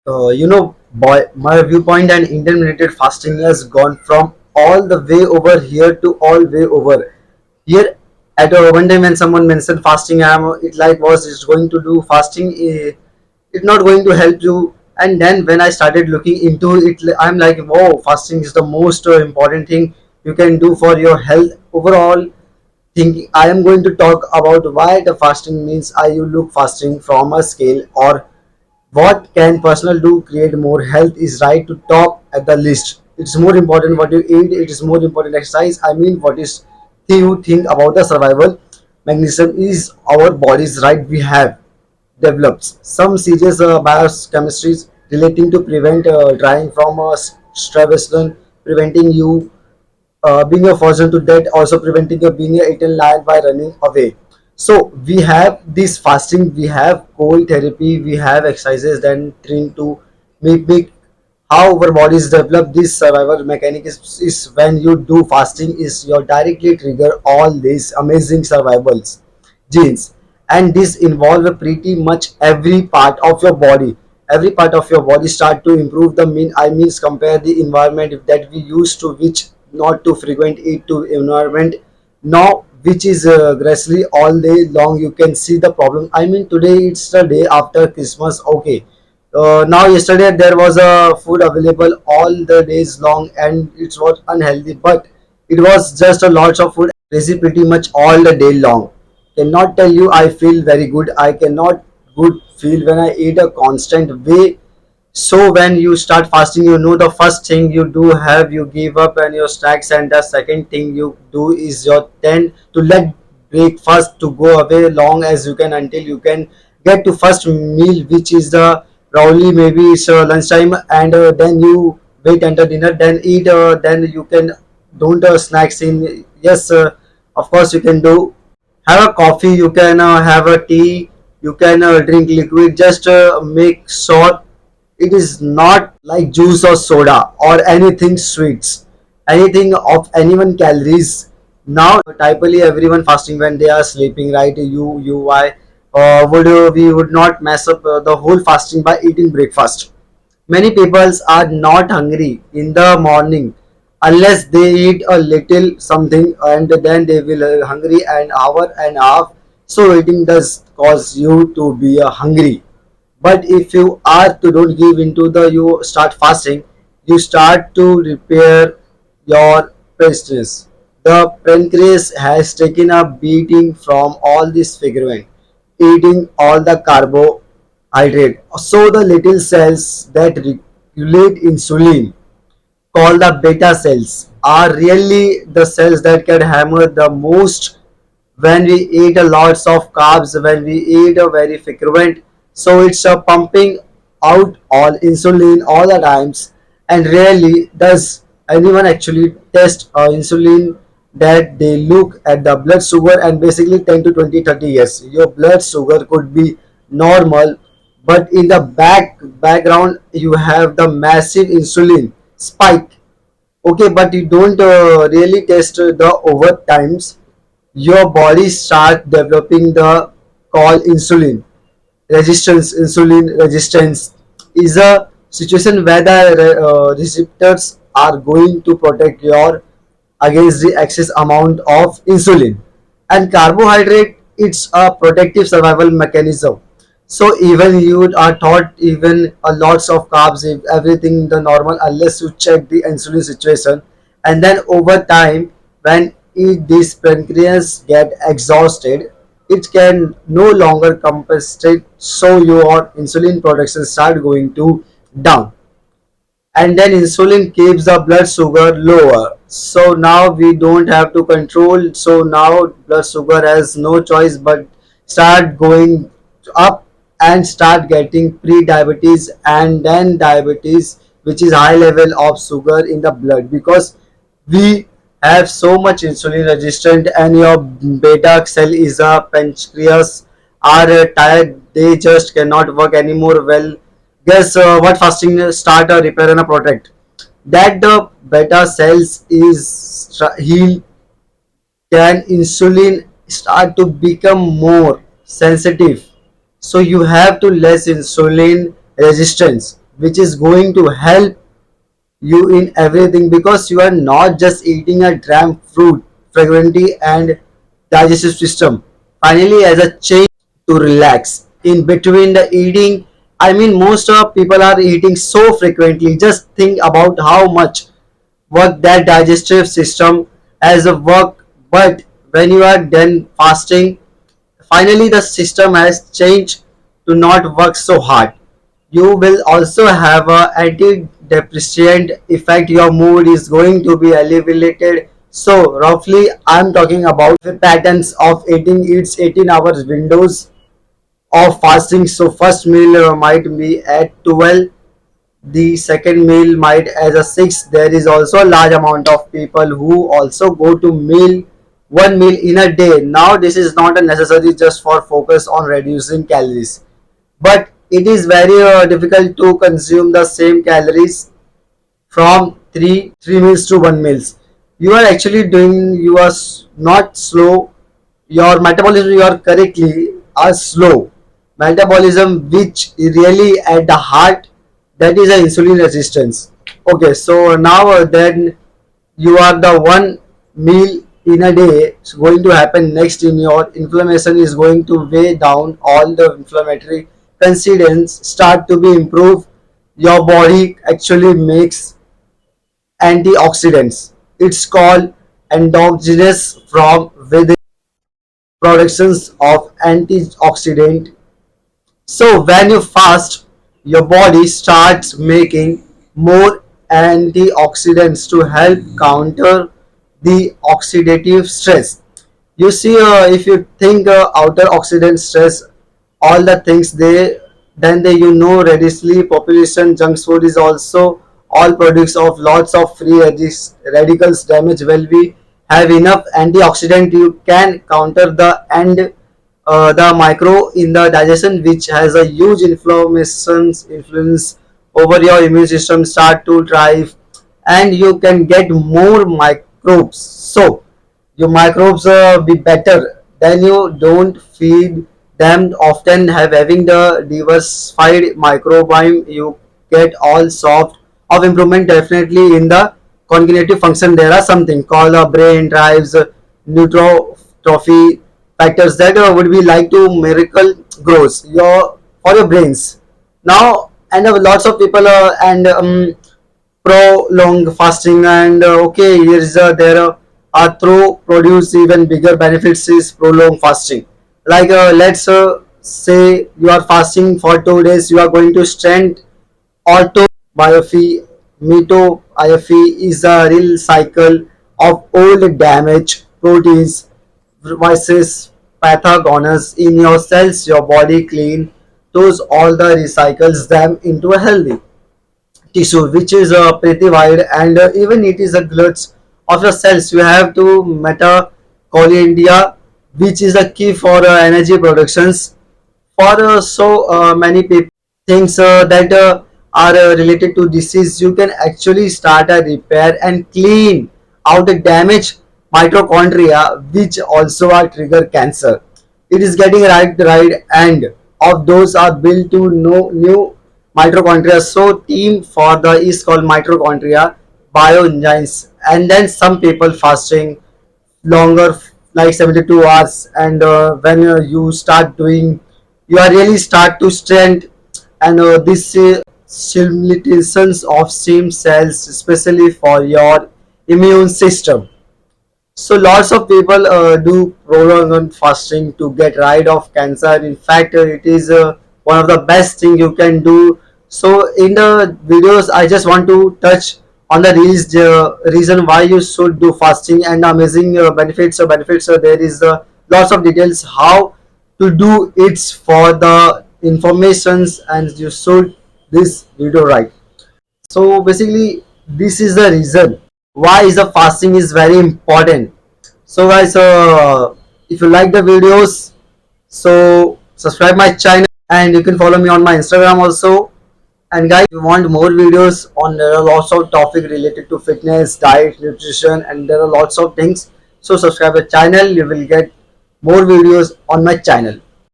Boy, my viewpoint and intermittent fasting has gone from all the way over here to all way over here. At one time when someone mentioned fasting, it like was it's going to do fasting. It's not going to help you. And then when I started looking into it, I'm like, whoa, fasting is the most important thing you can do for your health overall. Thinking I am going to talk about why the fasting means. Are you look fasting from a scale, or what can personal do create more health is right to top at the list. It's more important what you eat, it is more important exercise. I mean, what is you think about the survival mechanism is our bodies, right? We have developed some serious biochemistries relating to prevent drying from stress, preventing you being a frozen to death, also preventing you being eaten alive by running away. So we have this fasting, we have cold therapy, we have exercises then train to make how our bodies develop this survival mechanic is when you do fasting is your directly trigger all these amazing survivals genes, and this involve pretty much every part of your body. Every part of your body start to improve the mean. I means compare the environment that we used to, which not too frequent eat to environment now, which is gradually all day long. You can see the problem. I mean, today it's the day after Christmas. Okay, now yesterday there was a food available all the days long and it was unhealthy, but it was just a lots of food crazy pretty much all the day long. Cannot tell you I feel very good. I cannot good feel when I eat a constant way. So when you start fasting, you know the first thing you do have you give up on your snacks, and the second thing you do is your tend to let breakfast to go away long as you can until you can get to first meal, which is the probably maybe it's lunchtime, and then you wait until dinner, then eat, then you can don't snacks in. Yes, of course you can do have a coffee, you can have a tea, you can drink liquid. Just make sure it is not like juice or soda or anything sweets, anything of anyone calories. Now typically everyone fasting when they are sleeping, right? You why would we would not mess up the whole fasting by eating breakfast. Many people are not hungry in the morning unless they eat a little something, and then they will hungry an hour and a half. So eating does cause you to be hungry. But if you are to don't give into the you start fasting, you start to repair your pancreas. The pancreas has taken a beating from all this figurine, eating all the carbohydrate. So the little cells that regulate insulin, called the beta cells, are really the cells that can hammer the most when we eat a lots of carbs, when we eat a very frequent. So it's a pumping out all insulin all the times. And rarely does anyone actually test insulin, that they look at the blood sugar, and basically 10 to 20 30 years your blood sugar could be normal, but in the background you have the massive insulin spike. Okay, but you don't really test the over times. Your body start developing the called insulin resistance. Insulin resistance is a situation where the receptors are going to protect your against the excess amount of insulin and carbohydrate. It's a protective survival mechanism. So even you are taught even a lots of carbs, if everything the normal, unless you check the insulin situation. And then over time, when this pancreas get exhausted, it can no longer compensate, so your insulin production start going to down, and then insulin keeps the blood sugar lower. So now we don't have to control. So now blood sugar has no choice but start going up and start getting pre-diabetes and then diabetes, which is high level of sugar in the blood, because we have so much insulin resistant, and your beta cell is a pancreas are tired, they just cannot work anymore. Well, guess what fasting start a repair and a protect that the beta cells is healed. Can insulin start to become more sensitive, so you have to less insulin resistance. which is going to help you in everything, because you are not just eating a dram fruit frequently and digestive system. Finally, as a change to relax in between the eating, I mean, most of people are eating so frequently. Just think about how much work that digestive system has a work. But when you are done fasting, finally the system has changed to not work so hard. You will also have a antidepressant effect. Your mood is going to be elevated. So roughly I'm talking about the patterns of eating. It's 18 hours windows of fasting. So first meal might be at 12, the second meal might as a 6. There is also a large amount of people who also go to meal one meal in a day. Now this is not a necessary just for focus on reducing calories, but it is very difficult to consume the same calories from three meals to one meals. You are actually doing, you are not slow, your metabolism, you are correctly are slow metabolism, which is really at the heart, that is a insulin resistance. Okay, so now then you are the one meal in a day is going to happen next in your inflammation is going to weigh down all the inflammatory constituents start to be improved. Your body actually makes antioxidants. It's called endogenous from within productions of antioxidant. So when you fast, your body starts making more antioxidants to help counter the oxidative stress. You see, if you think outer oxidant stress, all the things they, then they, you know, reducely population junk food is also all products of lots of free radicals damage. Well, we have enough antioxidant, you can counter the and the micro in the digestion, which has a huge influence over your immune system start to thrive, and you can get more microbes. So your microbes be better, then you don't feed them often have having the diversified microbiome, you get all soft of improvement definitely in the cognitive function. There are something called brain drives, neurotrophy factors that would be like to miracle grows your for your brains now. And lots of people and prolonged fasting, and okay, here's there through produce even bigger benefits is prolonged fasting. Like let's say you are fasting for 2 days, you are going to strength autobiophy. Mitobiophy is a real cycle of old damaged proteins versus pathogens in your cells. Your body clean those all the recycles them into a healthy tissue, which is pretty wide, and even it is a glut of your cells. You have to mitochondria, which is a key for energy productions. For so many people things that are related to disease, you can actually start a repair and clean out the damaged mitochondria, which also are trigger cancer. It is getting right, and of those are built to no new mitochondria. So team for the is called mitochondria bioenzymes. And then some people fasting longer, like 72 hours, and when you start doing, you are really start to strength, and this stimulations of stem cells especially for your immune system. So lots of people do prolonged fasting to get rid of cancer. In fact, it is one of the best thing you can do. So in the videos, I just want to touch on the reason why you should do fasting and amazing benefits. So benefits, there is lots of details how to do it for the informations, and you should this video right. So basically, this is the reason why is the fasting is very important. So guys, if you like the videos, so subscribe my channel, and you can follow me on my Instagram also. And guys, if you want more videos on, there are lots of topic related to fitness, diet, nutrition, and there are lots of things. So subscribe the channel, you will get more videos on my channel.